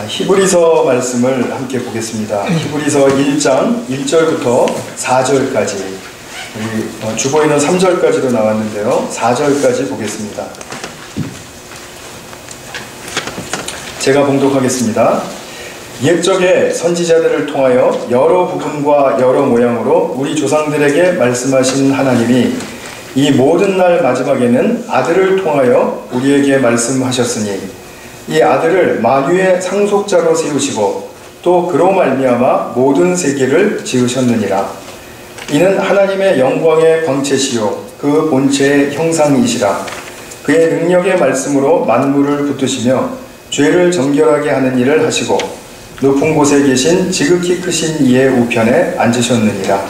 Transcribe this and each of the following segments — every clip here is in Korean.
히브리서 말씀을 함께 보겠습니다. 히브리서 1장 1절부터 4절까지, 우리 주보에는 3절까지로 나왔는데요. 4절까지 보겠습니다. 제가 봉독하겠습니다. 옛적에 선지자들을 통하여 여러 부분과 여러 모양으로 우리 조상들에게 말씀하신 하나님이 이 모든 날 마지막에는 아들을 통하여 우리에게 말씀하셨으니 이 아들을 만유의 상속자로 세우시고 또 그로 말미암아 모든 세계를 지으셨느니라. 이는 하나님의 영광의 광채시요 그 본체의 형상이시라. 그의 능력의 말씀으로 만물을 붙드시며 죄를 정결하게 하는 일을 하시고 높은 곳에 계신 지극히 크신 이의 우편에 앉으셨느니라.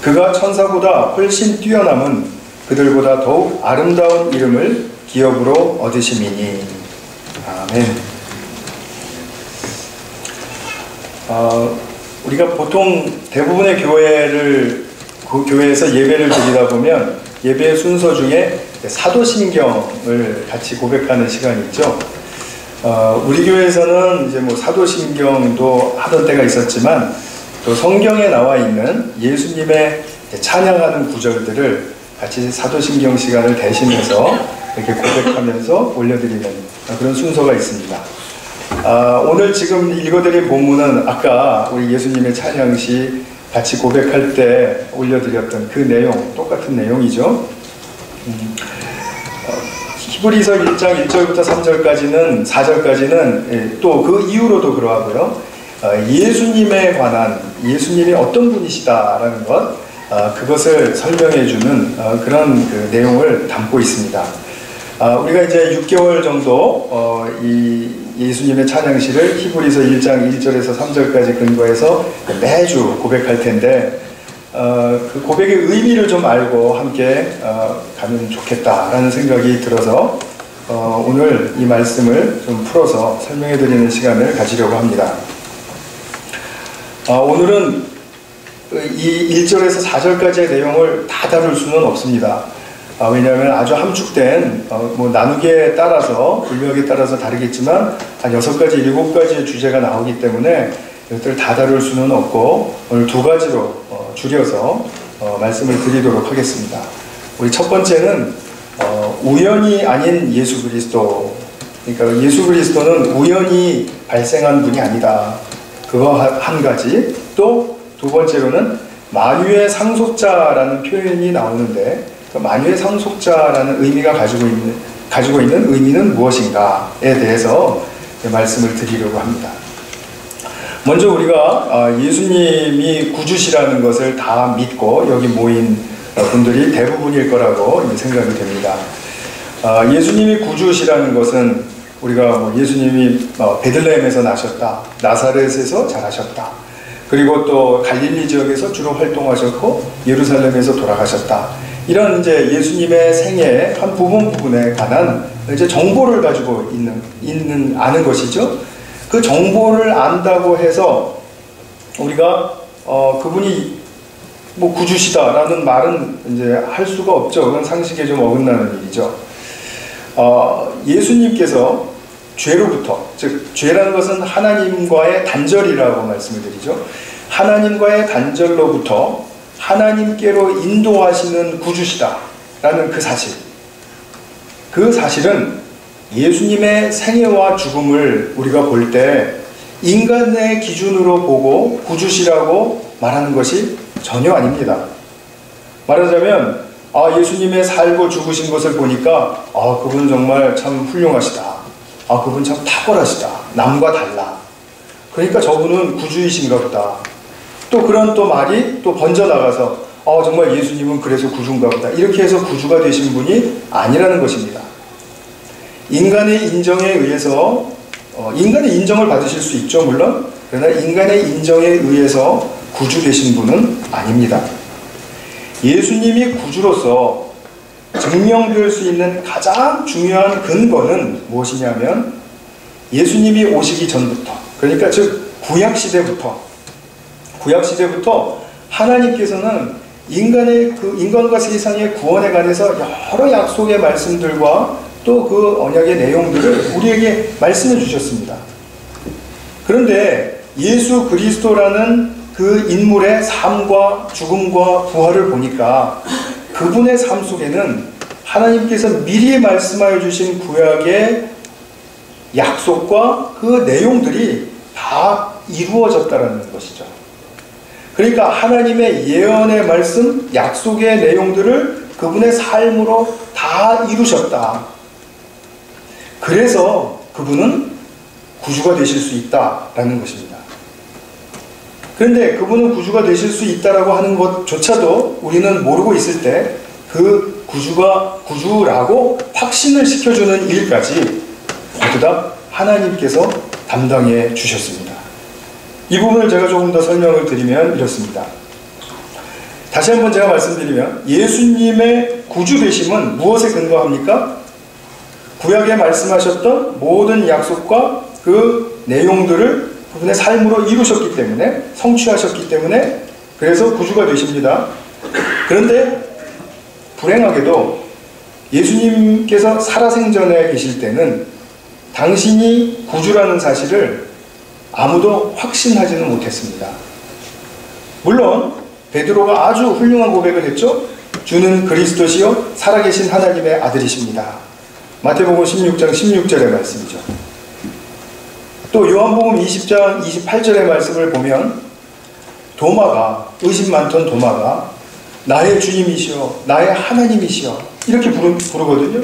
그가 천사보다 훨씬 뛰어남은 그들보다 더욱 아름다운 이름을 기업으로 얻으심이니. 아멘. 우리가 보통 대부분의 교회에서 예배를 드리다 보면 예배 순서 중에 사도신경을 같이 고백하는 시간이 있죠. 우리 교회에서는 이제 뭐 사도신경도 하던 때가 있었지만 또 성경에 나와 있는 예수님의 찬양하는 구절들을 같이 사도신경 시간을 대신해서 이렇게 고백하면서 올려드리는 그런 순서가 있습니다. 오늘 지금 읽어드린 본문은 아까 우리 예수님의 찬양 시 같이 고백할 때 올려드렸던 그 내용, 똑같은 내용이죠. 히브리서 1장 1절부터 3절까지는 4절까지는 또 그 이후로도 그러하고요. 예수님에 관한, 예수님이 어떤 분이시다라는 것, 그것을 설명해주는 그런 그 내용을 담고 있습니다. 우리가 이제 6개월 정도 이 예수님의 찬양시를 히브리서 1장 1절에서 3절까지 근거해서 매주 고백할 텐데 그 고백의 의미를 좀 알고 함께 가면 좋겠다라는 생각이 들어서 오늘 이 말씀을 좀 풀어서 설명해 드리는 시간을 가지려고 합니다. 오늘은 이 1절에서 4절까지의 내용을 다 다룰 수는 없습니다. 왜냐하면 아주 함축된 뭐 나누기에 따라서, 분명에 따라서 다르겠지만 한 6가지, 7가지의 주제가 나오기 때문에 이것들을 다 다룰 수는 없고 오늘 2가지로 줄여서 말씀을 드리도록 하겠습니다. 우리 첫 번째는 우연이 아닌 예수 그리스도, 그러니까 예수 그리스도는 우연히 발생한 분이 아니다. 그거 한 가지. 또 2번째로는 만유의 상속자라는 표현이 나오는데 만유의 상속자라는 의미가 가지고 있는 의미는 무엇인가에 대해서 말씀을 드리려고 합니다. 먼저 우리가 예수님이 구주시라는 것을 다 믿고 여기 모인 분들이 대부분일 거라고 생각이 됩니다. 예수님이 구주시라는 것은 우리가 예수님이 베들레헴에서 나셨다, 나사렛에서 자라셨다, 그리고 또 갈릴리 지역에서 주로 활동하셨고 예루살렘에서 돌아가셨다. 이런 이제 예수님의 생애의 한 부분에 관한 이제 정보를 가지고 아는 것이죠. 그 정보를 안다고 해서 우리가 그분이 뭐 구주시다라는 말은 이제 할 수가 없죠. 그건 상식에 좀 어긋나는 일이죠. 예수님께서 죄로부터, 즉 죄라는 것은 하나님과의 단절이라고 말씀을 드리죠. 하나님과의 단절로부터 하나님께로 인도하시는 구주시다라는 그 사실, 그 사실은 예수님의 생애와 죽음을 우리가 볼 때 인간의 기준으로 보고 구주시라고 말하는 것이 전혀 아닙니다. 말하자면 예수님의 살고 죽으신 것을 보니까 그분 정말 참 훌륭하시다, 그분 참 탁월하시다, 남과 달라, 그러니까 저분은 구주이신가 보다. 또 그런 또 말이 또 번져나가서 정말 예수님은 그래서 구주인가 보다, 이렇게 해서 구주가 되신 분이 아니라는 것입니다. 인간의 인정에 의해서 인간의 인정을 받으실 수 있죠, 물론. 그러나 인간의 인정에 의해서 구주 되신 분은 아닙니다. 예수님이 구주로서 증명될 수 있는 가장 중요한 근거는 무엇이냐면 예수님이 오시기 전부터, 그러니까 즉 구약시대부터 하나님께서는 인간과 세상의 구원에 관해서 여러 약속의 말씀들과 또 그 언약의 내용들을 우리에게 말씀해 주셨습니다. 그런데 예수 그리스도라는 그 인물의 삶과 죽음과 부활을 보니까 그분의 삶 속에는 하나님께서 미리 말씀하여 주신 구약의 약속과 그 내용들이 다 이루어졌다는 것이죠. 그러니까 하나님의 예언의 말씀, 약속의 내용들을 그분의 삶으로 다 이루셨다. 그래서 그분은 구주가 되실 수 있다라는 것입니다. 그런데 그분은 구주가 되실 수 있다라고 하는 것조차도 우리는 모르고 있을 때 그 구주가 구주라고 확신을 시켜주는 일까지 모두 다 하나님께서 담당해 주셨습니다. 이 부분을 제가 조금 더 설명을 드리면 이렇습니다. 다시 한번 제가 말씀드리면 예수님의 구주 되심은 무엇에 근거합니까? 구약에 말씀하셨던 모든 약속과 그 내용들을 그분의 삶으로 이루셨기 때문에, 성취하셨기 때문에 그래서 구주가 되십니다. 그런데 불행하게도 예수님께서 살아생전에 계실 때는 당신이 구주라는 사실을 아무도 확신하지는 못했습니다. 물론 베드로가 아주 훌륭한 고백을 했죠. 주는 그리스도시요 살아계신 하나님의 아들이십니다. 마태복음 16장 16절의 말씀이죠. 또 요한복음 20장 28절의 말씀을 보면 도마가, 의심 많던 도마가 나의 주님이시여 나의 하나님이시여 이렇게 부르거든요.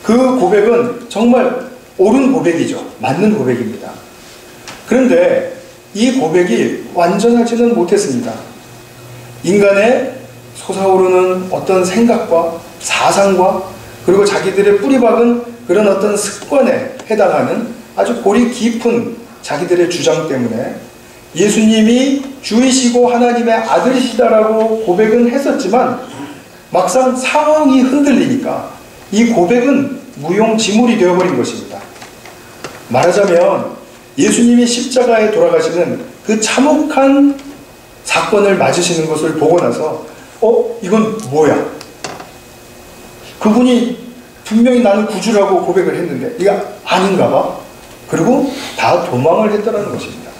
그 고백은 정말 옳은 고백이죠. 맞는 고백입니다. 그런데 이 고백이 완전하지는 못했습니다. 인간의 솟아오르는 어떤 생각과 사상과 그리고 자기들의 뿌리박은 그런 어떤 습관에 해당하는 아주 골이 깊은 자기들의 주장 때문에 예수님이 주이시고 하나님의 아들이시다라고 고백은 했었지만 막상 상황이 흔들리니까 이 고백은 무용지물이 되어버린 것입니다. 말하자면 예수님이 십자가에 돌아가시는 그 참혹한 사건을 맞으시는 것을 보고 나서 이건 뭐야? 그분이 분명히 나는 구주라고 고백을 했는데 이게 아닌가 봐. 그리고 다 도망을 했다는 것입니다.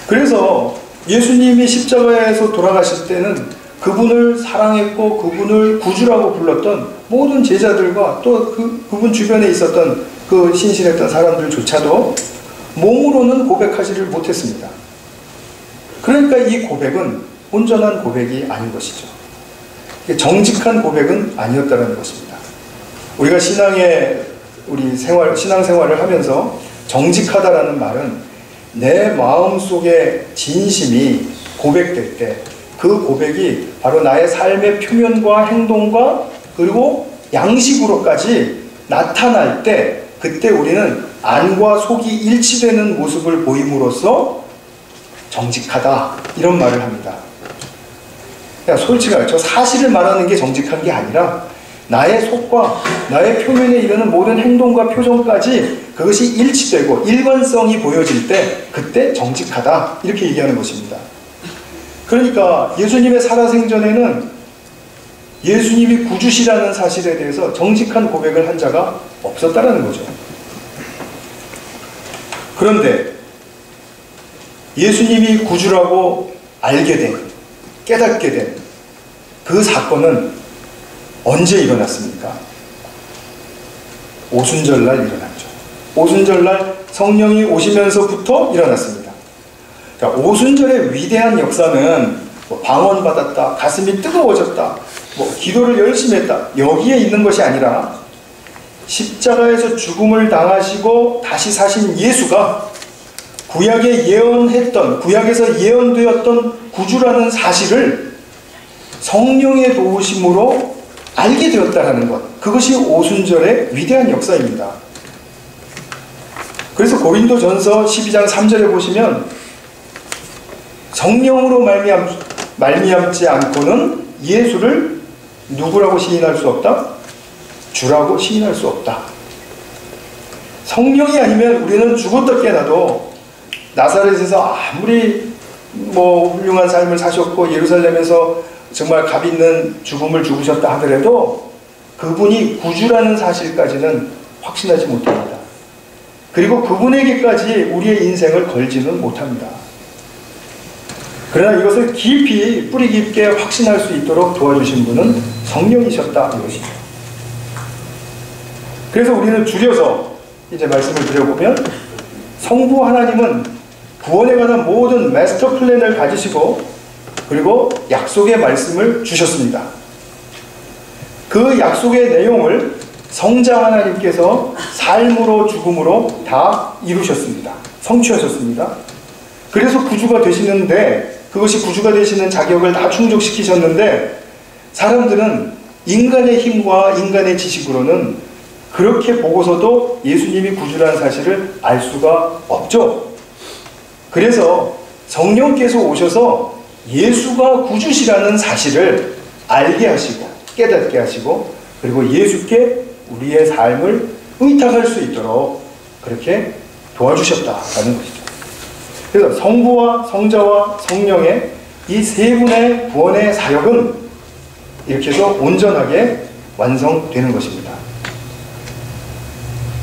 그래서 예수님이 십자가에서 돌아가실 때는 그분을 사랑했고 그분을 구주라고 불렀던 모든 제자들과 또 그분 주변에 있었던 그 신실했던 사람들조차도 몸으로는 고백하지를 못했습니다. 그러니까 이 고백은 온전한 고백이 아닌 것이죠. 정직한 고백은 아니었다는 것입니다. 우리가 신앙생활을 하면서 정직하다라는 말은 내 마음속의 진심이 고백될 때 그 고백이 바로 나의 삶의 표면과 행동과 그리고 양식으로까지 나타날 때 그때 우리는 안과 속이 일치되는 모습을 보임으로써 정직하다 이런 말을 합니다. 그냥 솔직하게 저 사실을 말하는 게 정직한 게 아니라 나의 속과 나의 표면에 이르는 모든 행동과 표정까지 그것이 일치되고 일관성이 보여질 때 그때 정직하다 이렇게 얘기하는 것입니다. 그러니까 예수님의 살아생전에는 예수님이 구주시라는 사실에 대해서 정직한 고백을 한 자가 없었다는 거죠. 그런데 예수님이 구주라고 알게 된, 깨닫게 된 그 사건은 언제 일어났습니까? 오순절날 일어났죠. 오순절날 성령이 오시면서부터 일어났습니다. 자, 오순절의 위대한 역사는 방언받았다, 가슴이 뜨거워졌다, 기도를 열심히 했다 여기에 있는 것이 아니라 십자가에서 죽음을 당하시고 다시 사신 예수가 구약에서 예언되었던 구주라는 사실을 성령의 도우심으로 알게 되었다는 것, 그것이 오순절의 위대한 역사입니다. 그래서 고린도전서 12장 3절에 보시면 성령으로 말미암지 않고는 예수를 누구라고 시인할 수 없다? 주라고 시인할 수 없다. 성령이 아니면 우리는 죽었다 깨나도 나사렛에서 아무리 훌륭한 삶을 사셨고 예루살렘에서 정말 값 있는 죽음을 죽으셨다 하더라도 그분이 구주라는 사실까지는 확신하지 못합니다. 그리고 그분에게까지 우리의 인생을 걸지는 못합니다. 그러나 이것을 깊이 뿌리 깊게 확신할 수 있도록 도와주신 분은 성령이셨다 이것이죠. 그래서 우리는 줄여서 이제 말씀을 드려보면 성부 하나님은 구원에 관한 모든 마스터 플랜을 가지시고 그리고 약속의 말씀을 주셨습니다. 그 약속의 내용을 성자 하나님께서 삶으로 죽음으로 다 이루셨습니다. 성취하셨습니다. 그래서 구주가 되시는데 그것이 구주가 되시는 자격을 다 충족시키셨는데 사람들은 인간의 힘과 인간의 지식으로는 그렇게 보고서도 예수님이 구주라는 사실을 알 수가 없죠. 그래서 성령께서 오셔서 예수가 구주시라는 사실을 알게 하시고 깨닫게 하시고 그리고 예수께 우리의 삶을 의탁할 수 있도록 그렇게 도와주셨다라는 것이죠. 그래서 성부와 성자와 성령의 이 세 분의 구원의 사역은 이렇게 해서 온전하게 완성되는 것입니다.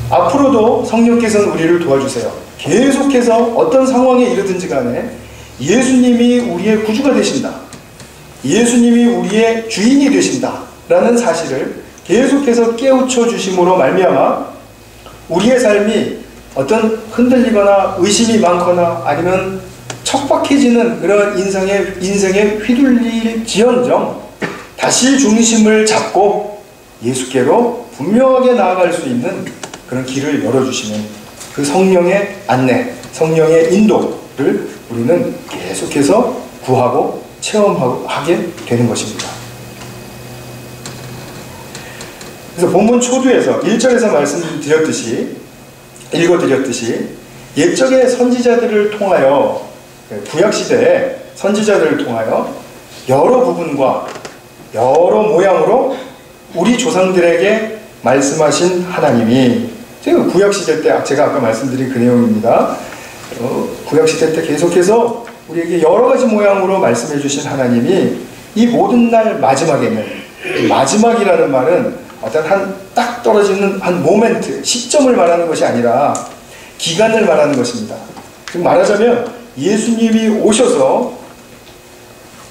앞으로도 성령께서는 우리를 도와주세요. 계속해서 어떤 상황에 이르든지 간에 예수님이 우리의 구주가 되신다. 예수님이 우리의 주인이 되신다. 라는 사실을 계속해서 깨우쳐 주심으로 말미암아 우리의 삶이 어떤 흔들리거나 의심이 많거나 아니면 척박해지는 그런 인생에 휘둘릴지언정 다시 중심을 잡고 예수께로 분명하게 나아갈 수 있는 그런 길을 열어주시는 그 성령의 안내, 성령의 인도를 우리는 계속해서 구하고 체험하게 되는 것입니다. 그래서 본문 초두에서 1절에서 읽어드렸듯이 옛적의 선지자들을 통하여 구약시대의 선지자들을 통하여 여러 부분과 여러 모양으로 우리 조상들에게 말씀하신 하나님이 구약시대 때 제가 아까 말씀드린 그 내용입니다. 구약시대 때 계속해서 우리에게 여러 가지 모양으로 말씀해 주신 하나님이 이 모든 날 마지막에는 마지막이라는 말은 어떤 딱 떨어지는 한 모멘트, 시점을 말하는 것이 아니라 기간을 말하는 것입니다. 즉 말하자면 예수님이 오셔서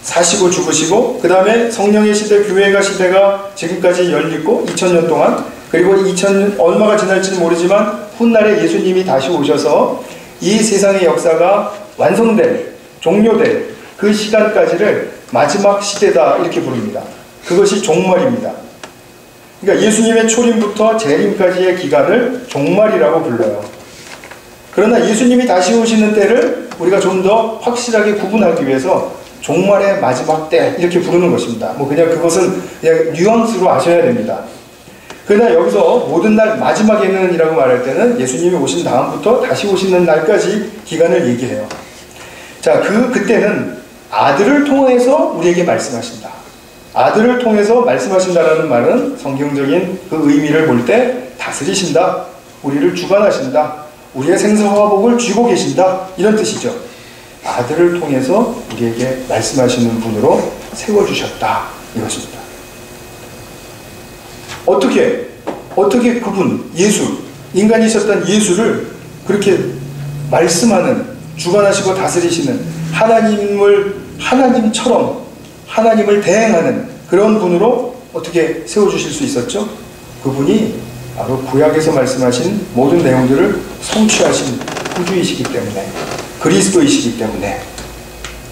사시고 죽으시고 그 다음에 성령의 시대, 교회가 시대가 지금까지 열리고 2000년 동안 그리고 2000년 얼마가 지날지는 모르지만 훗날에 예수님이 다시 오셔서 이 세상의 역사가 완성될, 종료될 그 시간까지를 마지막 시대다 이렇게 부릅니다. 그것이 종말입니다. 그러니까 예수님의 초림부터 재림까지의 기간을 종말이라고 불러요. 그러나 예수님이 다시 오시는 때를 우리가 좀 더 확실하게 구분하기 위해서 종말의 마지막 때 이렇게 부르는 것입니다. 그냥 그것은 그냥 뉘앙스로 아셔야 됩니다. 그러나 여기서 모든 날 마지막에는 이라고 말할 때는 예수님이 오신 다음부터 다시 오시는 날까지 기간을 얘기해요. 자, 그때는 아들을 통해서 우리에게 말씀하신다. 아들을 통해서 말씀하신다라는 말은 성경적인 그 의미를 볼 때 다스리신다, 우리를 주관하신다, 우리의 생사화복을 쥐고 계신다 이런 뜻이죠. 아들을 통해서 우리에게 말씀하시는 분으로 세워주셨다 이것입니다. 어떻게 그분 예수, 인간이셨던 예수를 그렇게 말씀하는, 주관하시고 다스리시는 하나님처럼 하나님을 대행하는 그런 분으로 어떻게 세워주실 수 있었죠? 그분이 바로 구약에서 말씀하신 모든 내용들을 성취하신 구주이시기 때문에, 그리스도이시기 때문에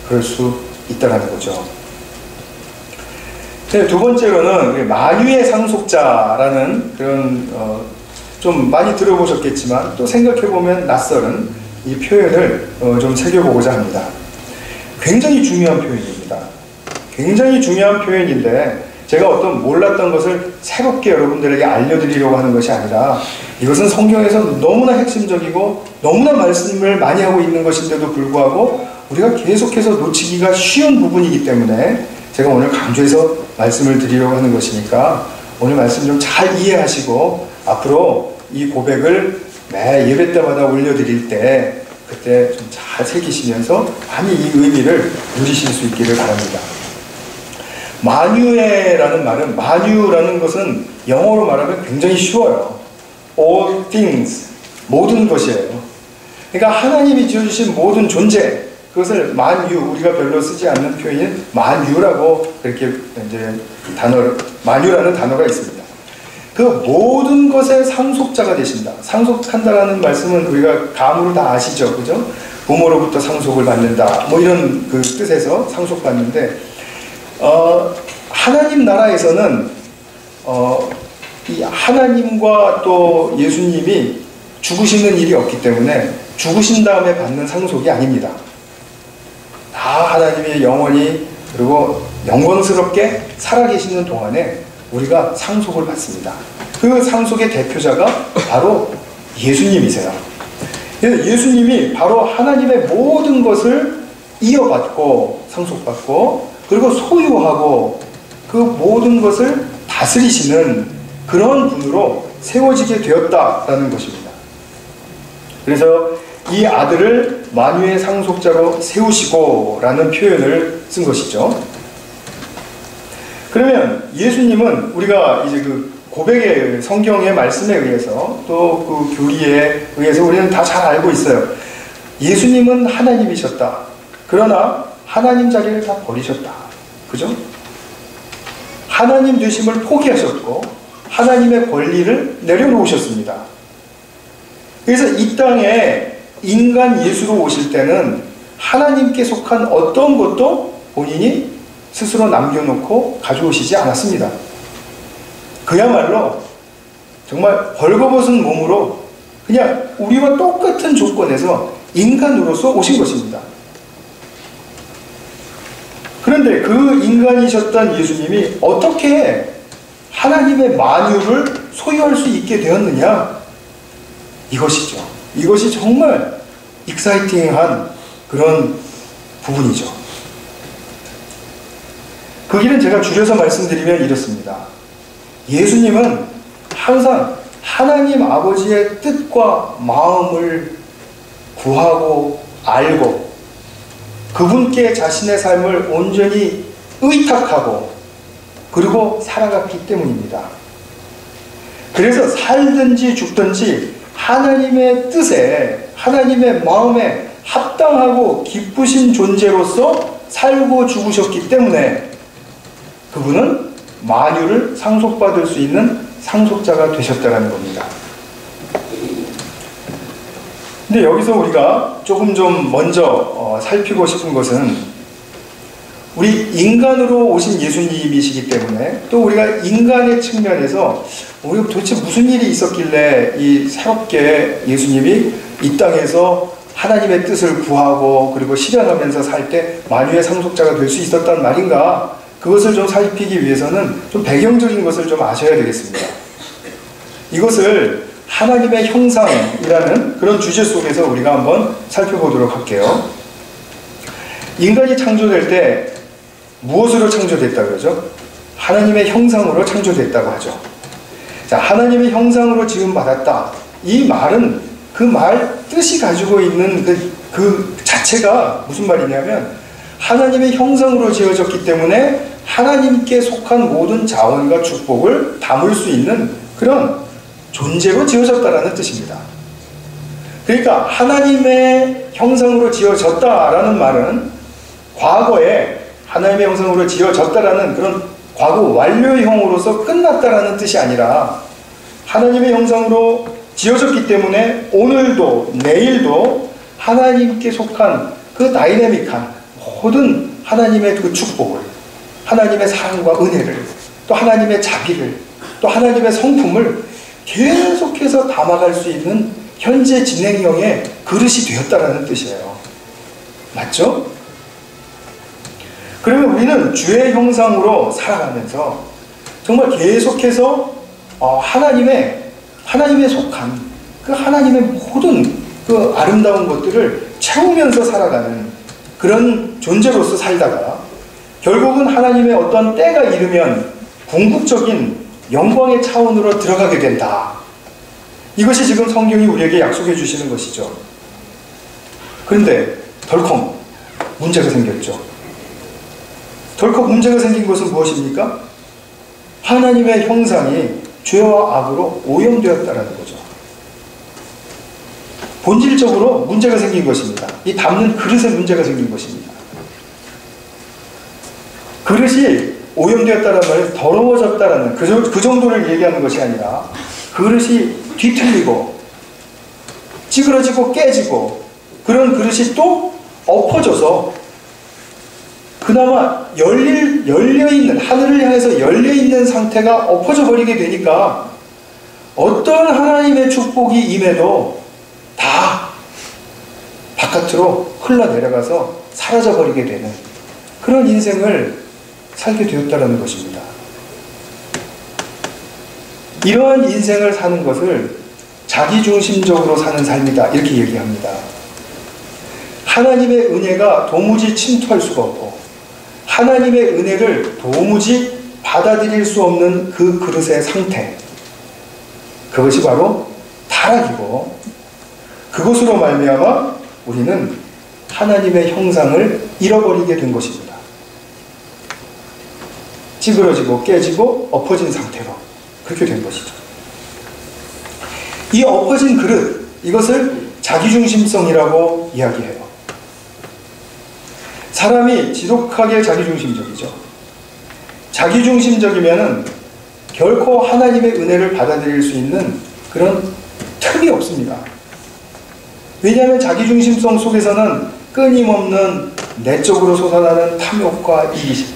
그럴 수 있다는 거죠. 두 번째로는 만유의 상속자라는 그런 좀 많이 들어보셨겠지만 또 생각해보면 낯설은 이 표현을 좀 새겨보고자 합니다. 굉장히 중요한 표현입니다. 굉장히 중요한 표현인데 제가 어떤 몰랐던 것을 새롭게 여러분들에게 알려드리려고 하는 것이 아니라 이것은 성경에서 너무나 핵심적이고 너무나 말씀을 많이 하고 있는 것인데도 불구하고 우리가 계속해서 놓치기가 쉬운 부분이기 때문에 제가 오늘 강조해서 말씀을 드리려고 하는 것이니까 오늘 말씀 좀 잘 이해하시고 앞으로 이 고백을 매 예배 때마다 올려드릴 때 그때 좀 잘 새기시면서 많이 이 의미를 누리실 수 있기를 바랍니다. 만유라는 말은, 만유라는 것은 영어로 말하면 굉장히 쉬워요. All things 모든 것이에요. 그러니까 하나님이 지어주신 모든 존재, 그것을 만유, 우리가 별로 쓰지 않는 표현인 만유라고 이렇게 이제 만유라는 단어가 있습니다. 그 모든 것의 상속자가 되신다. 상속한다라는 말씀은 우리가 감으로 다 아시죠, 그죠? 부모로부터 상속을 받는다, 뭐 이런 그 뜻에서 상속받는데, 하나님 나라에서는 이 하나님과 또 예수님이 죽으시는 일이 없기 때문에 죽으신 다음에 받는 상속이 아닙니다. 다 하나님이 영원히 그리고 영광스럽게 살아계시는 동안에 우리가 상속을 받습니다. 그 상속의 대표자가 바로 예수님이세요. 예수님이 바로 하나님의 모든 것을 이어받고 상속받고 그리고 소유하고 그 모든 것을 다스리시는 그런 분으로 세워지게 되었다라는 것입니다. 그래서 이 아들을 만유의 상속자로 세우시고 라는 표현을 쓴 것이죠. 그러면 예수님은 우리가 이제 그 고백의 성경의 말씀에 의해서 또 그 교리에 의해서 우리는 다 잘 알고 있어요. 예수님은 하나님이셨다. 그러나 하나님 자리를 다 버리셨다. 그죠? 하나님 되심을 포기하셨고 하나님의 권리를 내려놓으셨습니다. 그래서 이 땅에 인간 예수로 오실 때는 하나님께 속한 어떤 것도 본인이 스스로 남겨놓고 가져오시지 않았습니다. 그야말로 정말 벌거벗은 몸으로 그냥 우리와 똑같은 조건에서 인간으로서 오신 것입니다. 그런데 그 인간이셨던 예수님이 어떻게 하나님의 만유를 소유할 수 있게 되었느냐? 이것이죠. 이것이 정말 익사이팅한 그런 부분이죠. 그 길은 제가 줄여서 말씀드리면 이렇습니다. 예수님은 항상 하나님 아버지의 뜻과 마음을 구하고 알고 그분께 자신의 삶을 온전히 의탁하고 그리고 살아갔기 때문입니다. 그래서 살든지 죽든지 하나님의 뜻에 하나님의 마음에 합당하고 기쁘신 존재로서 살고 죽으셨기 때문에 그분은 만유를 상속받을 수 있는 상속자가 되셨다는 겁니다. 근데 여기서 우리가 조금 좀 먼저 살피고 싶은 것은 우리 인간으로 오신 예수님이시기 때문에 또 우리가 인간의 측면에서 우리가 도대체 무슨 일이 있었길래 이 새롭게 예수님이 이 땅에서 하나님의 뜻을 구하고 그리고 실현하면서 살 때 만유의 상속자가 될 수 있었단 말인가? 그것을 좀 살피기 위해서는 좀 배경적인 것을 좀 아셔야 되겠습니다. 이것을 하나님의 형상이라는 그런 주제 속에서 우리가 한번 살펴보도록 할게요. 인간이 창조될 때 무엇으로 창조됐다고 그러죠? 하나님의 형상으로 창조됐다고 하죠. 자, 하나님의 형상으로 지음받았다. 이 말은 그 말 뜻이 가지고 있는 그 자체가 무슨 말이냐면 하나님의 형상으로 지어졌기 때문에 하나님께 속한 모든 자원과 축복을 담을 수 있는 그런 존재로 지어졌다라는 뜻입니다. 그러니까 하나님의 형상으로 지어졌다라는 말은 과거에 하나님의 형상으로 지어졌다라는 그런 과거 완료형으로서 끝났다라는 뜻이 아니라 하나님의 형상으로 지어졌기 때문에 오늘도 내일도 하나님께 속한 그 다이내믹한 모든 하나님의 그 축복을 하나님의 사랑과 은혜를 또 하나님의 자비를 또 하나님의 성품을 계속해서 담아갈 수 있는 현재 진행형의 그릇이 되었다라는 뜻이에요. 맞죠? 그러면 우리는 주의 형상으로 살아가면서 정말 계속해서 하나님의 속한 그 하나님의 모든 그 아름다운 것들을 채우면서 살아가는 그런 존재로서 살다가 결국은 하나님의 어떤 때가 이르면 궁극적인 영광의 차원으로 들어가게 된다. 이것이 지금 성경이 우리에게 약속해 주시는 것이죠. 그런데 덜컥 문제가 생겼죠. 덜컥 문제가 생긴 것은 무엇입니까? 하나님의 형상이 죄와 악으로 오염되었다는 거죠. 본질적으로 문제가 생긴 것입니다. 이 담는 그릇에 문제가 생긴 것입니다. 그릇이 오염되었다는 말은 더러워졌다라는 그 정도를 얘기하는 것이 아니라 그릇이 뒤틀리고 찌그러지고 깨지고 그런 그릇이 또 엎어져서 그나마 열려있는, 하늘을 향해서 열려있는 상태가 엎어져 버리게 되니까 어떤 하나님의 축복이 임해도 다 바깥으로 흘러내려가서 사라져버리게 되는 그런 인생을 살게 되었다는 것입니다. 이러한 인생을 사는 것을 자기중심적으로 사는 삶이다 이렇게 얘기합니다. 하나님의 은혜가 도무지 침투할 수가 없고 하나님의 은혜를 도무지 받아들일 수 없는 그 그릇의 상태, 그것이 바로 타락이고 그것으로 말미암아 우리는 하나님의 형상을 잃어버리게 된 것입니다. 찌그러지고 깨지고 엎어진 상태로 그렇게 된 것이죠. 이 엎어진 그릇, 이것을 자기중심성이라고 이야기해요. 사람이 지독하게 자기중심적이죠. 자기중심적이면은 결코 하나님의 은혜를 받아들일 수 있는 그런 틈이 없습니다. 왜냐하면 자기중심성 속에서는 끊임없는 내적으로 솟아나는 탐욕과 이기심,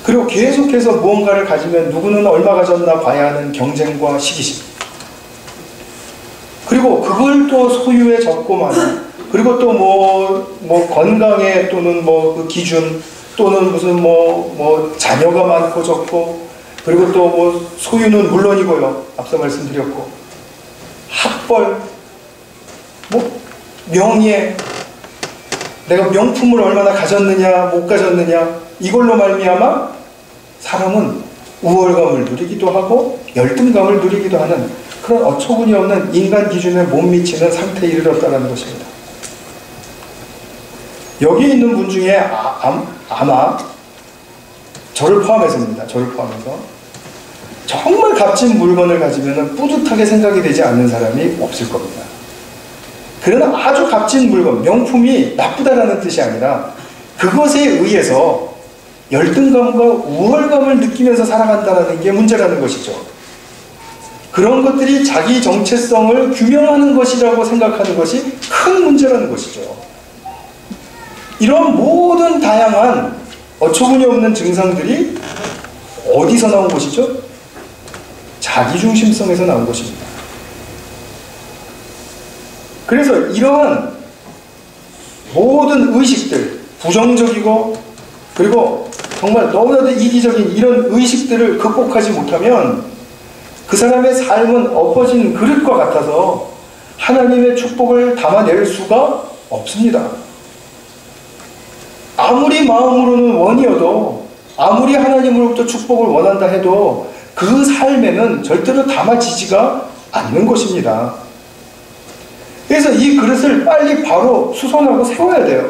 그리고 계속해서 무언가를 가지면 누구는 얼마 가졌나 봐야 하는 경쟁과 시기심, 그리고 그걸 또 소유에 적고만, 그리고 또 뭐 건강에 또는 뭐 그 기준, 또는 무슨 뭐 자녀가 많고 적고, 그리고 또 뭐 소유는 물론이고요, 앞서 말씀드렸고, 학벌, 뭐 명예, 내가 명품을 얼마나 가졌느냐 못 가졌느냐, 이걸로 말미암아 사람은 우월감을 누리기도 하고 열등감을 누리기도 하는 그런 어처구니 없는 인간 기준에 못 미치는 상태에 이르렀다는 것입니다. 여기 있는 분 중에 아마 저를 포함해서입니다. 저를 포함해서 정말 값진 물건을 가지면 뿌듯하게 생각이 되지 않는 사람이 없을 겁니다. 그러나 아주 값진 물건, 명품이 나쁘다라는 뜻이 아니라 그것에 의해서 열등감과 우월감을 느끼면서 살아간다는 게 문제라는 것이죠. 그런 것들이 자기 정체성을 규명하는 것이라고 생각하는 것이 큰 문제라는 것이죠. 이런 모든 다양한 어처구니 없는 증상들이 어디서 나온 것이죠? 자기중심성에서 나온 것입니다. 그래서 이러한 모든 의식들, 부정적이고 그리고 정말 너무나도 이기적인 이런 의식들을 극복하지 못하면 그 사람의 삶은 엎어진 그릇과 같아서 하나님의 축복을 담아낼 수가 없습니다. 아무리 마음으로는 원이어도, 아무리 하나님으로부터 축복을 원한다 해도 그 삶에는 절대로 담아지지가 않는 것입니다. 그래서 이 그릇을 빨리 바로 수선하고 세워야 돼요.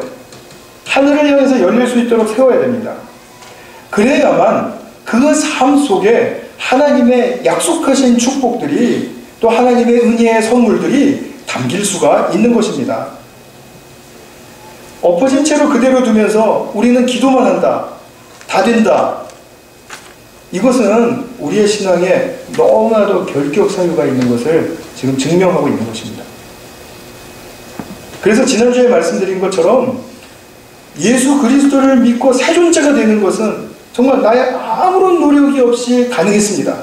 하늘을 향해서 열릴 수 있도록 세워야 됩니다. 그래야만 그 삶 속에 하나님의 약속하신 축복들이, 또 하나님의 은혜의 선물들이 담길 수가 있는 것입니다. 엎어진 채로 그대로 두면서 우리는 기도만 한다, 다 된다, 이것은 우리의 신앙에 너무나도 결격 사유가 있는 것을 지금 증명하고 있는 것입니다. 그래서 지난주에 말씀드린 것처럼 예수 그리스도를 믿고 새 존재가 되는 것은 정말 나의 아무런 노력이 없이 가능했습니다.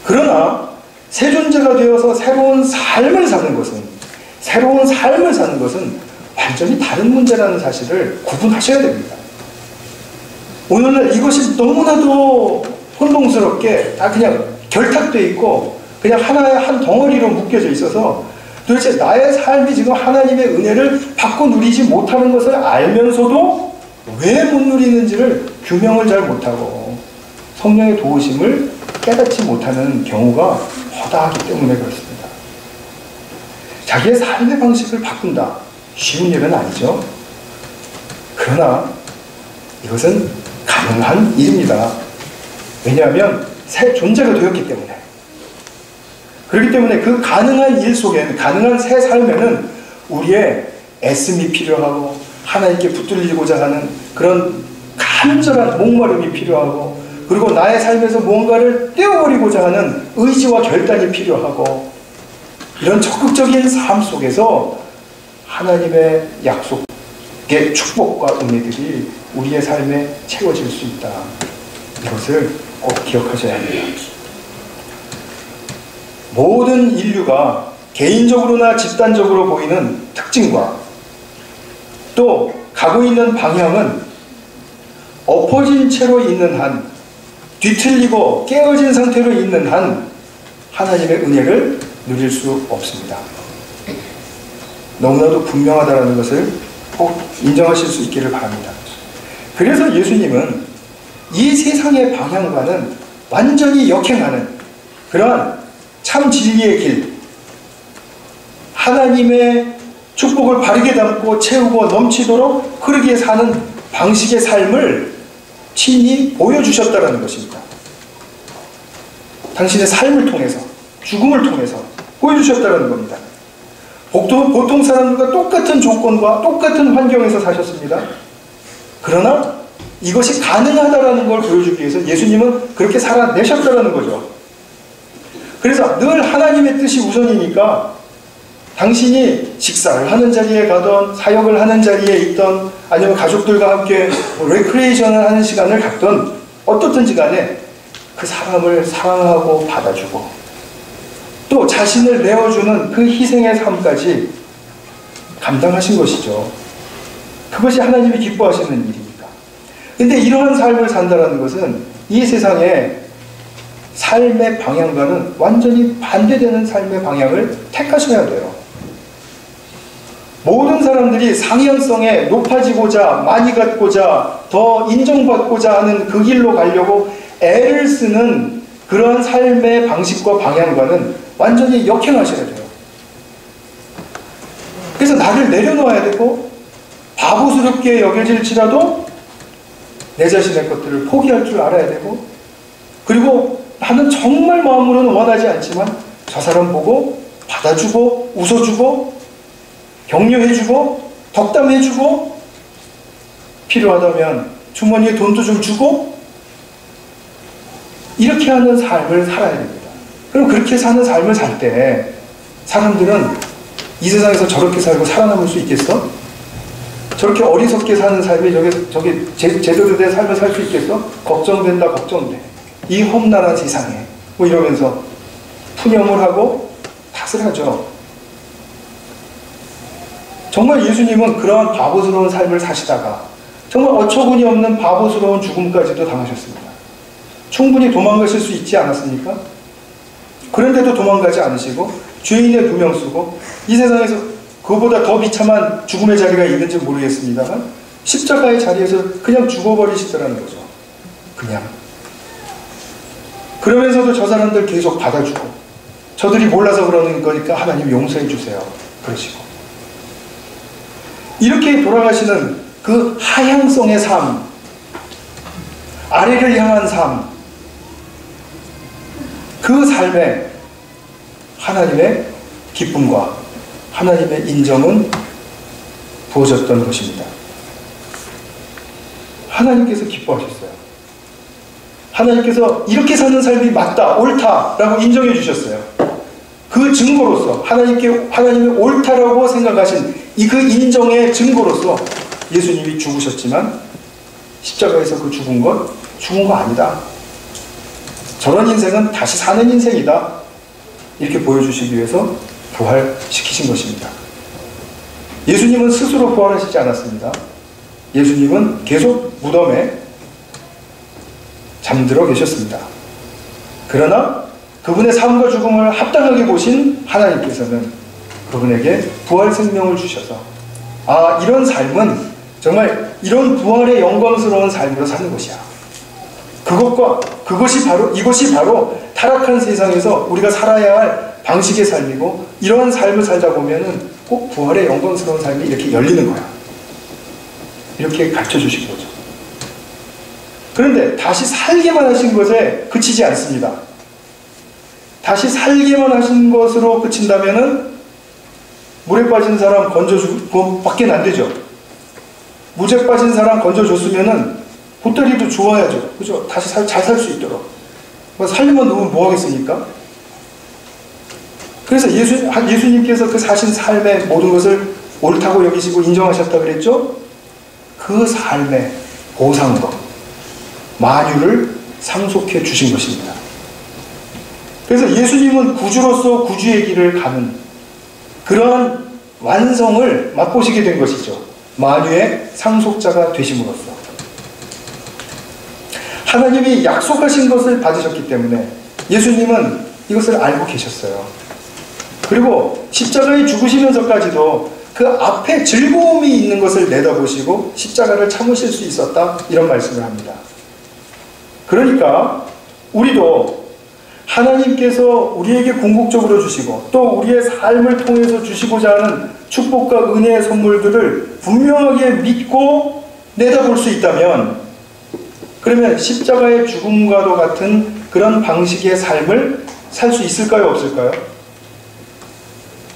그러나 새 존재가 되어서 새로운 삶을 사는 것은 완전히 다른 문제라는 사실을 구분하셔야 됩니다. 오늘날 이것이 너무나도 혼동스럽게 다 그냥 결탁되어 있고 그냥 하나의 한 덩어리로 묶여져 있어서 도대체 나의 삶이 지금 하나님의 은혜를 받고 누리지 못하는 것을 알면서도 왜 못 누리는지를 규명을 잘 못하고 성령의 도우심을 깨닫지 못하는 경우가 허다하기 때문에 그렇습니다. 자기의 삶의 방식을 바꾼다, 쉬운 일은 아니죠. 그러나 이것은 가능한 일입니다. 왜냐하면 새 존재가 되었기 때문에. 그렇기 때문에 그 가능한 일 속에는, 가능한 새 삶에는 우리의 애씀이 필요하고 하나님께 붙들리고자 하는 그런 간절한 목마름이 필요하고, 그리고 나의 삶에서 뭔가를 떼어버리고자 하는 의지와 결단이 필요하고, 이런 적극적인 삶 속에서 하나님의 약속의 축복과 은혜들이 우리의 삶에 채워질 수 있다. 이것을 꼭 기억하셔야 합니다. 모든 인류가 개인적으로나 집단적으로 보이는 특징과 또 가고 있는 방향은 엎어진 채로 있는 한, 뒤틀리고 깨어진 상태로 있는 한 하나님의 은혜를 누릴 수 없습니다. 너무나도 분명하다는 것을 꼭 인정하실 수 있기를 바랍니다. 그래서 예수님은 이 세상의 방향과는 완전히 역행하는 그러한 참 진리의 길, 하나님의 축복을 바르게 담고 채우고 넘치도록 흐르게 사는 방식의 삶을 친히 보여주셨다는 것입니다. 당신의 삶을 통해서, 죽음을 통해서 보여주셨다는 겁니다. 보통 사람들과 똑같은 조건과 똑같은 환경에서 사셨습니다. 그러나 이것이 가능하다는 걸 보여주기 위해서 예수님은 그렇게 살아내셨다는 거죠. 그래서 늘 하나님의 뜻이 우선이니까 당신이 식사를 하는 자리에 가던, 사역을 하는 자리에 있던, 아니면 가족들과 함께 레크레이션을 하는 시간을 갖던, 어떻든지 간에 그 사람을 사랑하고 받아주고 또 자신을 내어주는 그 희생의 삶까지 감당하신 것이죠. 그것이 하나님이 기뻐하시는 일입니다. 근데 이러한 삶을 산다는 것은 이 세상에 삶의 방향과는 완전히 반대되는 삶의 방향을 택하셔야 돼요. 모든 사람들이 상향성에 높아지고자, 많이 갖고자, 더 인정받고자 하는 그 길로 가려고 애를 쓰는 그러한 삶의 방식과 방향과는 완전히 역행하셔야 돼요. 그래서 나를 내려놓아야 되고, 바보스럽게 여겨질지라도 내 자신의 것들을 포기할 줄 알아야 되고, 그리고 나는 정말 마음으로는 원하지 않지만 저 사람 보고 받아주고 웃어주고 격려해주고 덕담해주고 필요하다면 주머니에 돈도 좀 주고 이렇게 하는 삶을 살아야 됩니다. 그럼 그렇게 사는 삶을 살 때 사람들은 이 세상에서 저렇게 살고 살아남을 수 있겠어? 저렇게 어리석게 사는 삶이 저게 제대로 된 삶을 살 수 있겠어? 걱정된다, 걱정돼. 이 험난한 세상에 뭐 이러면서 푸념을 하고 탓을 하죠. 정말 예수님은 그러한 바보스러운 삶을 사시다가 정말 어처구니 없는 바보스러운 죽음까지도 당하셨습니다. 충분히 도망가실 수 있지 않았습니까? 그런데도 도망가지 않으시고 죄인의 누명 쓰고 이 세상에서 그보다 더 비참한 죽음의 자리가 있는지 모르겠습니다만 십자가의 자리에서 그냥 죽어버리시더라는 거죠. 그냥. 그러면서도 저 사람들 계속 받아주고 저들이 몰라서 그러는 거니까 하나님 용서해 주세요. 그러시고 이렇게 돌아가시는 그 하향성의 삶, 아래를 향한 삶, 그 삶에 하나님의 기쁨과 하나님의 인정은 부어졌던 것입니다. 하나님께서 기뻐하셨어요. 하나님께서 이렇게 사는 삶이 맞다, 옳다라고 인정해 주셨어요. 그 증거로서 하나님이 옳다라고 생각하신 그 인정의 증거로서 예수님이 죽으셨지만 십자가에서 그 죽은 거 아니다. 저런 인생은 다시 사는 인생이다. 이렇게 보여주시기 위해서 부활시키신 것입니다. 예수님은 스스로 부활하시지 않았습니다. 예수님은 계속 무덤에 잠들어 계셨습니다. 그러나 그분의 삶과 죽음을 합당하게 보신 하나님께서는 그분에게 부활 생명을 주셔서 이런 삶은 정말 이런 부활의 영광스러운 삶으로 사는 것이야. 이것이 바로 타락한 세상에서 우리가 살아야 할 방식의 삶이고 이러한 삶을 살다 보면은 꼭 부활의 영광스러운 삶이 이렇게 열리는 거야. 이렇게 가르쳐 주신 거죠. 그런데 다시 살게만 하신 것에 그치지 않습니다. 다시 살게만 하신 것으로 그친다면은 물에 빠진 사람 건져주고 밖에 안 되죠. 무죄 빠진 사람 건져줬으면은 보따리도 주워야죠. 그죠? 다시 잘 살 수 있도록. 살리만 놓으면 뭐 하겠습니까? 그래서 예수님께서 그 사신 삶의 모든 것을 옳다고 여기시고 인정하셨다 그랬죠? 그 삶의 보상으로 만유를 상속해 주신 것입니다. 그래서 예수님은 구주로서 구주의 길을 가는 그러한 완성을 맛보시게 된 것이죠. 만유의 상속자가 되심으로써. 하나님이 약속하신 것을 받으셨기 때문에 예수님은 이것을 알고 계셨어요. 그리고 십자가에 죽으시면서까지도 그 앞에 즐거움이 있는 것을 내다보시고 십자가를 참으실 수 있었다, 이런 말씀을 합니다. 그러니까 우리도 하나님께서 우리에게 궁극적으로 주시고 또 우리의 삶을 통해서 주시고자 하는 축복과 은혜의 선물들을 분명하게 믿고 내다볼 수 있다면, 그러면 십자가의 죽음과도 같은 그런 방식의 삶을 살 수 있을까요, 없을까요?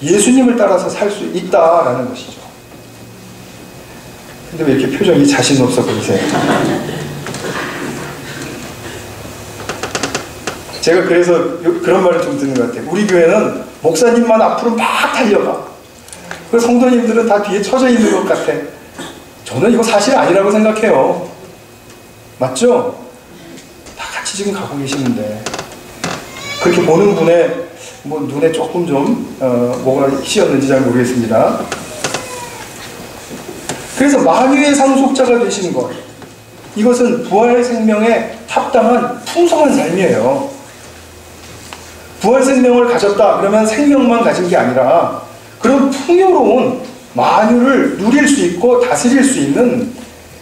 예수님을 따라서 살 수 있다라는 것이죠. 근데 왜 이렇게 표정이 자신 없어 보이세요? 제가 그래서 그런 말을 좀 듣는 것 같아요. 우리 교회는 목사님만 앞으로 막 달려가. 그 성도님들은 다 뒤에 처져 있는 것 같아. 저는 이거 사실 아니라고 생각해요. 맞죠? 다 같이 지금 가고 계시는데 그렇게 보는 분의 눈에 조금 좀 뭐가 씌었는지 잘 모르겠습니다. 그래서 만유의 상속자가 되시는 것, 이것은 부활 생명에 합당한 풍성한 삶이에요. 부활 생명을 가졌다 그러면 생명만 가진 게 아니라 그런 풍요로운 만유를 누릴 수 있고 다스릴 수 있는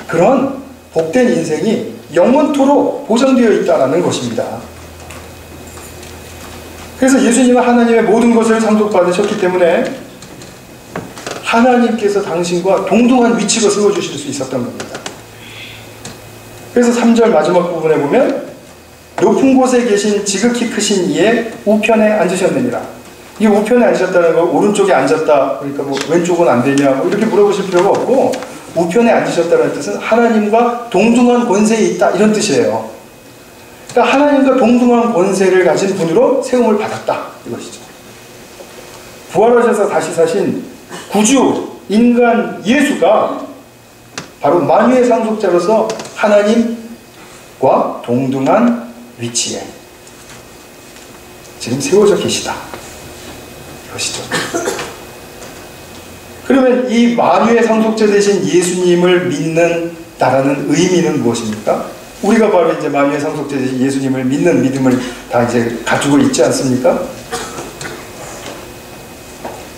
그런 복된 인생이 영원토록 보장되어 있다는 것입니다. 그래서 예수님은 하나님의 모든 것을 상속받으셨기 때문에 하나님께서 당신과 동등한 위치로 세워주실 수 있었던 겁니다. 그래서 3절 마지막 부분에 보면 높은 곳에 계신 지극히 크신 이의 우편에 앉으셨느니라. 이 우편에 앉으셨다는 거, 오른쪽에 앉았다 그러니까 뭐 왼쪽은 안 되냐 뭐 이렇게 물어보실 필요가 없고, 우편에 앉으셨다는 뜻은 하나님과 동등한 권세에 있다, 이런 뜻이에요. 그러니까 하나님과 동등한 권세를 가진 분으로 세움을 받았다, 이것이죠. 부활하셔서 다시 사신 구주 인간 예수가 바로 만유의 상속자로서 하나님과 동등한 위치에 지금 세워져 계시다, 이것이죠. 그러면 이 만유의 상속자 되신 예수님을 믿는다라는 의미는 무엇입니까? 우리가 바로 이제 만유의 상속자 되신 예수님을 믿는 믿음을 다 이제 가지고 있지 않습니까?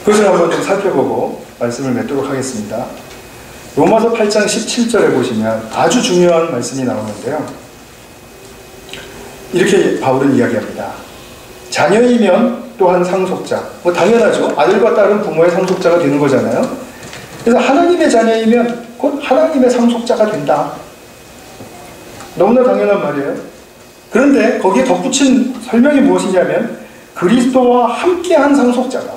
그것을 한번 좀 살펴보고 말씀을 맺도록 하겠습니다. 로마서 8장 17절에 보시면 아주 중요한 말씀이 나오는데요. 이렇게 바울은 이야기합니다. 자녀이면 또한 상속자. 뭐 당연하죠. 아들과 딸은 부모의 상속자가 되는 거잖아요. 그래서 하나님의 자녀이면 곧 하나님의 상속자가 된다. 너무나 당연한 말이에요. 그런데 거기에 덧붙인 설명이 무엇이냐면 그리스도와 함께한 상속자다.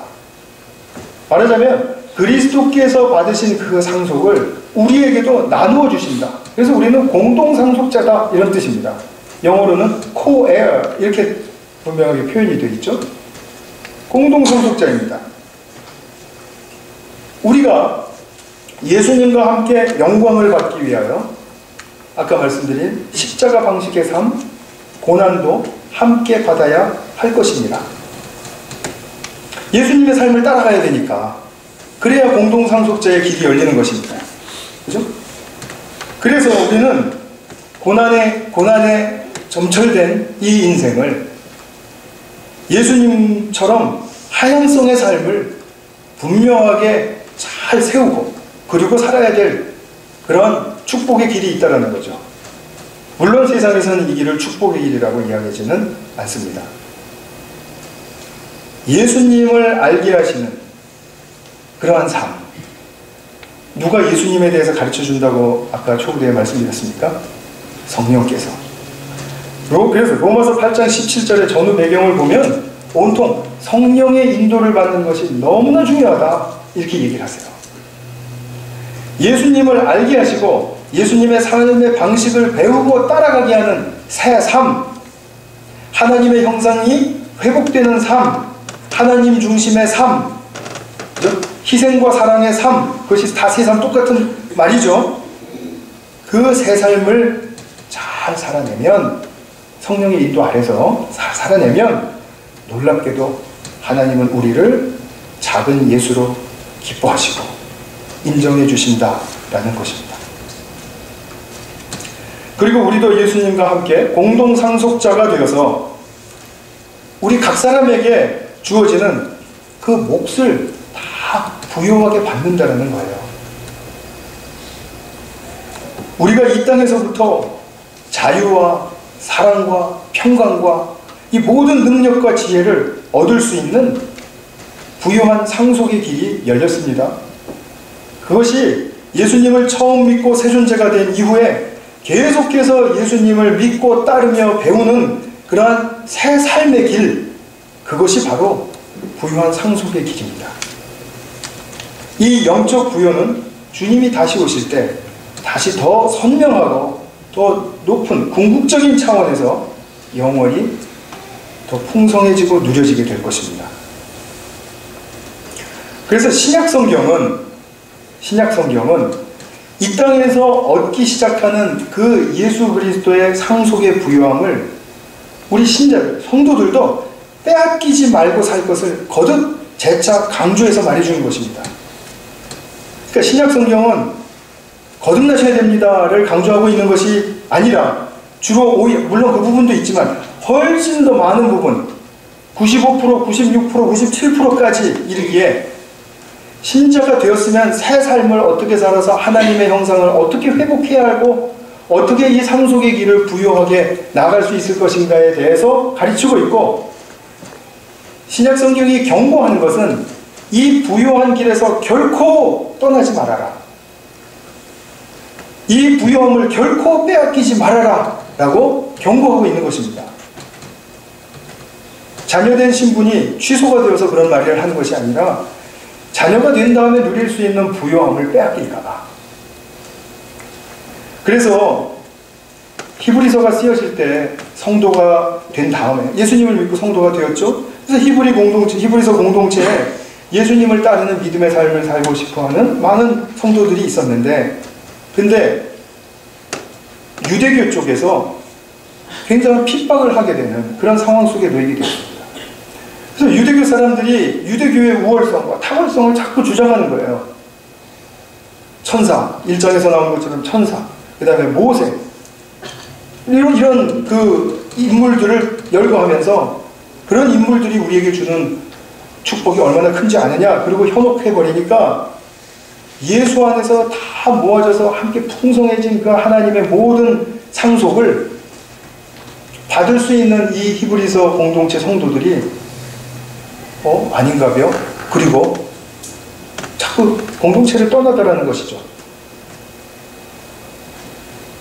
말하자면 그리스도께서 받으신 그 상속을 우리에게도 나누어 주신다. 그래서 우리는 공동 상속자다, 이런 뜻입니다. 영어로는 co-heir 이렇게 분명하게 표현이 되어 있죠. 공동 상속자입니다. 우리가 예수님과 함께 영광을 받기 위하여 아까 말씀드린 십자가 방식의 삶, 고난도 함께 받아야 할 것입니다. 예수님의 삶을 따라가야 되니까, 그래야 공동 상속자의 길이 열리는 것입니다. 그죠? 그래서 우리는 고난에 점철된 이 인생을 예수님처럼 하향성의 삶을 분명하게 잘 세우고 그리고 살아야 될 그런 축복의 길이 있다는 거죠. 물론 세상에서는 이 길을 축복의 길이라고 이야기하지는 않습니다. 예수님을 알게 하시는 그러한 삶, 누가 예수님에 대해서 가르쳐 준다고 아까 초부대에 말씀드렸습니까? 성령께서. 그래서 로마서 8장 17절의 전후 배경을 보면 온통 성령의 인도를 받는 것이 너무나 중요하다, 이렇게 얘기를 하세요. 예수님을 알게 하시고 예수님의 삶의 방식을 배우고 따라가게 하는 새 삶, 하나님의 형상이 회복되는 삶, 하나님 중심의 삶, 희생과 사랑의 삶, 그것이 다 새 삶 똑같은 말이죠. 그 새 삶을 잘 살아내면, 성령의 인도 아래서 잘 살아내면 놀랍게도 하나님은 우리를 작은 예수로 기뻐하시고 인정해 주신다라는 것입니다. 그리고 우리도 예수님과 함께 공동 상속자가 되어서 우리 각 사람에게 주어지는 그 몫을 다 부유하게 받는다는 거예요. 우리가 이 땅에서부터 자유와 사랑과 평강과 이 모든 능력과 지혜를 얻을 수 있는 부유한 상속의 길이 열렸습니다. 그것이 예수님을 처음 믿고 새 존재가 된 이후에 계속해서 예수님을 믿고 따르며 배우는 그러한 새 삶의 길, 그것이 바로 부유한 상속의 길입니다. 이 영적 부여는 주님이 다시 오실 때 다시 더 선명하고 더 높은 궁극적인 차원에서 영원히 더 풍성해지고 누려지게 될 것입니다. 그래서 신약 성경은 이 땅에서 얻기 시작하는 그 예수 그리스도의 상속의 부유함을 우리 신자들, 성도들도 빼앗기지 말고 살 것을 거듭 재차 강조해서 말해주는 것입니다. 그러니까 신약 성경은 거듭나셔야 됩니다를 강조하고 있는 것이 아니라 주로 물론 그 부분도 있지만 훨씬 더 많은 부분, 95%, 96%, 97%까지 이르기에 신자가 되었으면 새 삶을 어떻게 살아서 하나님의 형상을 어떻게 회복해야 하고 어떻게 이 상속의 길을 부유하게 나아갈 수 있을 것인가에 대해서 가르치고 있고, 신약 성경이 경고하는 것은 이 부유한 길에서 결코 떠나지 말아라, 이 부유함을 결코 빼앗기지 말아라 라고 경고하고 있는 것입니다. 자녀된 신분이 취소가 되어서 그런 말을 하는 것이 아니라 자녀가 된 다음에 누릴 수 있는 부유함을 빼앗길까봐. 그래서 히브리서가 쓰여질 때 성도가 된 다음에, 예수님을 믿고 성도가 되었죠. 그래서 히브리서 공동체에 예수님을 따르는 믿음의 삶을 살고 싶어하는 많은 성도들이 있었는데, 근데 유대교 쪽에서 굉장히 핍박을 하게 되는 그런 상황 속에 놓이게 되었습니다. 그래서 유대교 사람들이 유대교의 우월성과 탁월성을 자꾸 주장하는 거예요. 천사, 1장에서 나온 것처럼 천사, 그 다음에 모세, 이런 그 인물들을 열거하면서 그런 인물들이 우리에게 주는 축복이 얼마나 큰지 아느냐, 그리고 현혹해버리니까 예수 안에서 다 모아져서 함께 풍성해진 그 하나님의 모든 상속을 받을 수 있는 이 히브리서 공동체 성도들이 아닌가벼? 그리고 자꾸 공동체를 떠나더라는 것이죠.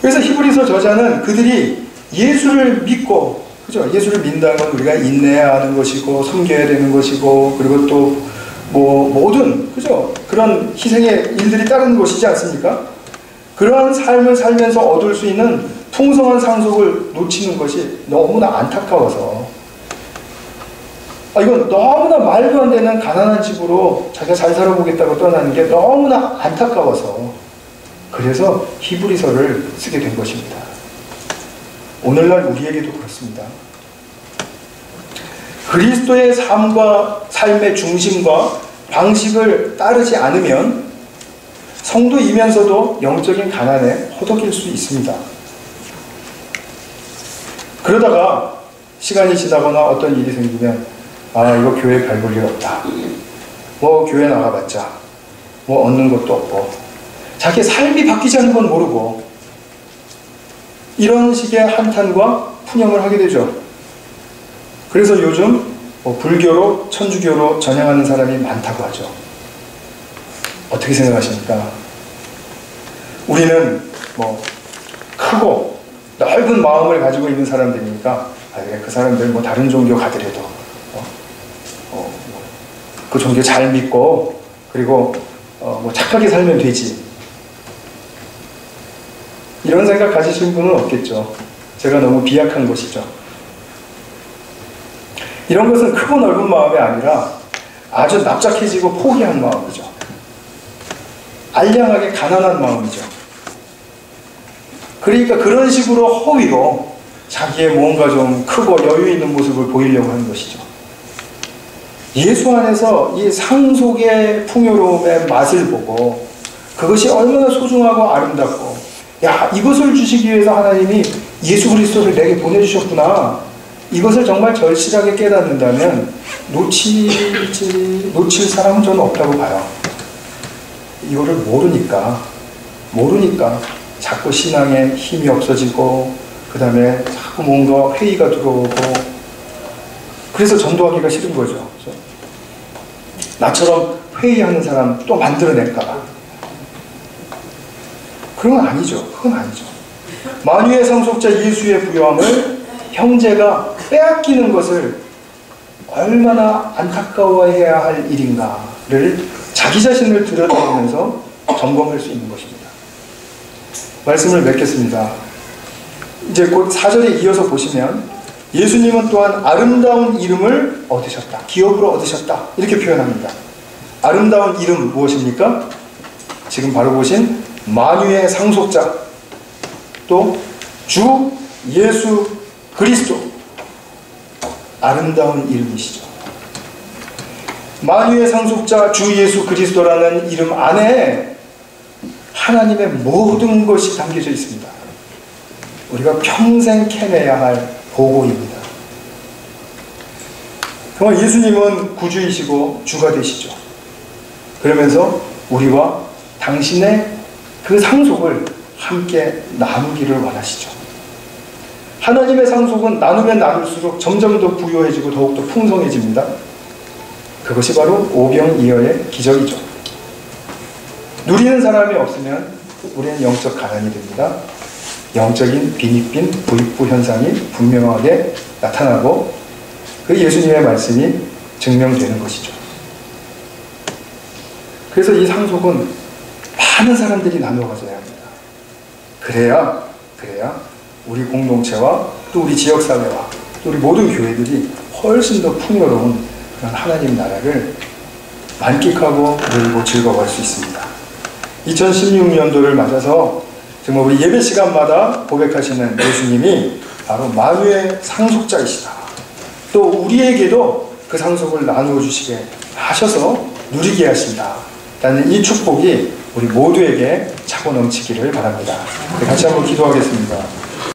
그래서 히브리서 저자는 그들이 예수를 믿고, 그죠? 예수를 믿는다는 건 우리가 인내해야 하는 것이고 섬겨야 되는 것이고, 그리고 또 모든, 그죠? 그런 희생의 일들이 따르는 것이지 않습니까? 그러한 삶을 살면서 얻을 수 있는 풍성한 상속을 놓치는 것이 너무나 안타까워서, 이건 너무나 말도 안 되는 가난한 집으로 자기가 잘 살아보겠다고 떠나는 게 너무나 안타까워서, 그래서 히브리서를 쓰게 된 것입니다. 오늘날 우리에게도 그렇습니다. 그리스도의 삶의 중심과 방식을 따르지 않으면 성도이면서도 영적인 가난에 허덕일 수 있습니다. 그러다가 시간이 지나거나 어떤 일이 생기면 이거 교회에 갈 볼 일 없다, 교회 나가봤자 얻는 것도 없고, 자기 삶이 바뀌지 않는 건 모르고 이런 식의 한탄과 푸념을 하게 되죠. 그래서 요즘 불교로 천주교로 전향하는 사람이 많다고 하죠. 어떻게 생각하십니까? 우리는 크고 넓은 마음을 가지고 있는 사람들이니까 그 사람들 다른 종교 가더라도 그 종교 잘 믿고 그리고 뭐 착하게 살면 되지, 이런 생각 가지신 분은 없겠죠. 제가 너무 비약한 것이죠. 이런 것은 크고 넓은 마음이 아니라 아주 납작해지고 포기한 마음이죠. 알량하게 가난한 마음이죠. 그러니까 그런 식으로 허위로 자기의 뭔가 좀 크고 여유 있는 모습을 보이려고 하는 것이죠. 예수 안에서 이 상속의 풍요로움의 맛을 보고 그것이 얼마나 소중하고 아름답고, 야, 이것을 주시기 위해서 하나님이 예수 그리스도를 내게 보내주셨구나, 이것을 정말 절실하게 깨닫는다면 놓칠 사람은 저는 없다고 봐요. 이거를 모르니까 자꾸 신앙에 힘이 없어지고, 그 다음에 자꾸 뭔가 회의가 들어오고, 그래서 전도하기가 싫은 거죠. 나처럼 회의하는 사람 또 만들어낼까봐. 그건 아니죠. 만유의 상속자 예수의 부요함을 형제가 빼앗기는 것을 얼마나 안타까워해야 할 일인가를 자기 자신을 들여다보면서 점검할 수 있는 것입니다. 말씀을 맺겠습니다. 이제 곧 4절에 이어서 보시면 예수님은 또한 아름다운 이름을 얻으셨다, 기업으로 얻으셨다, 이렇게 표현합니다. 아름다운 이름 무엇입니까? 지금 바로 보신 만유의 상속자, 또 주 예수 그리스도, 아름다운 이름이시죠. 만유의 상속자 주 예수 그리스도라는 이름 안에 하나님의 모든 것이 담겨져 있습니다. 우리가 평생 캐내야 할 보고입니다. 정말 예수님은 구주이시고 주가 되시죠. 그러면서 우리와 당신의 그 상속을 함께 나누기를 원하시죠. 하나님의 상속은 나누면 나눌수록 점점 더 부유해지고 더욱더 풍성해집니다. 그것이 바로 오병이어의 기적이죠. 누리는 사람이 없으면 우리는 영적 가난이 됩니다. 영적인 빈익빈 부익부 현상이 분명하게 나타나고, 그 예수님의 말씀이 증명되는 것이죠. 그래서 이 상속은 많은 사람들이 나누어 가져야 합니다. 그래야 우리 공동체와 또 우리 지역사회와 또 우리 모든 교회들이 훨씬 더 풍요로운 그런 하나님 나라를 만끽하고 누리고 즐거워할 수 있습니다. 2016년도를 맞아서 정말 우리 예배 시간마다 고백하시는 예수님이 바로 만유의 상속자이시다, 또 우리에게도 그 상속을 나누어 주시게 하셔서 누리게 하신다 라는 이 축복이 우리 모두에게 차고 넘치기를 바랍니다. 같이 한번 기도하겠습니다.